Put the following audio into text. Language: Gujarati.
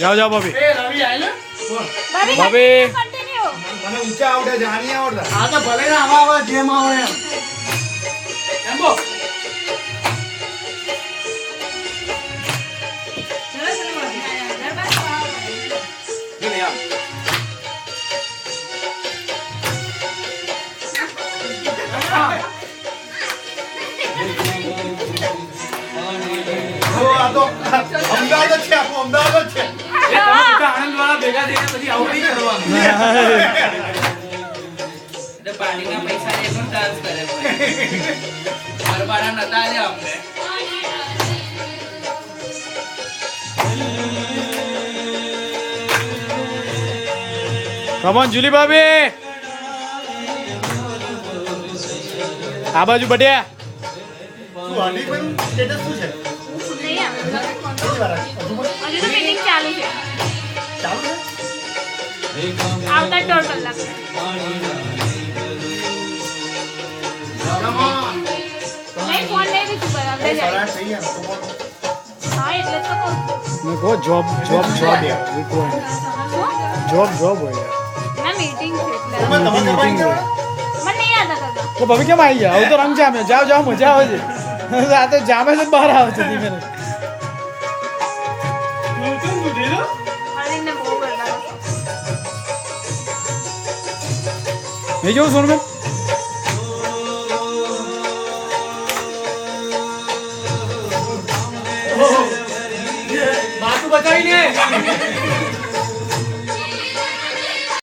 જાઓ જાઓ ભાભી એ રવિ આય ને ભાભી મને ઊંચા આવડે જાણી આવડતા આ તો ભલે ને આવા જેમ આવે એમ બો અમદાવાદ છે આપણું અમદાવાદ છે આનંદ વાળા ભેગા થઈને પછી આવડી કરવાનું એટલે પાણીના પૈસા એ પણ ચાર્જ કરે પરવાળા નતા આલ્યા અમને કમોન જુલી ભાભી આ બાજુ બટ્યા શું હનીભાઈનું સ્ટેટસ શું છે કેટલી વાર હજુ પણ હજુ તો મીટિંગ ચાલુ છે ચાલુ છે આવતા 1.5 કલાક નહીં ફોન લઈ લીધું પર આપણે જાય સરાટ થઈ ગયા તો બોલો. હા એટલે તો કહું મેં કહો જોબ જોબ જોબ યાર કોઈ જોબ જોબ હોય યાર ના મીટિંગ છે એટલે તમે તમારે કમાઈ ગયા મને નહીં યાદ કરતા તો ભાભી કેમ આવી ગયા હવે તો રંગ જામે જાઓ જાઓ મજા આવે છે આ તો જામે છે બહાર આવે છે ધીમે ધીમે અરવિંદને બહુ કરતા નહીં જોઉં સોનબેન માથું બચાવીને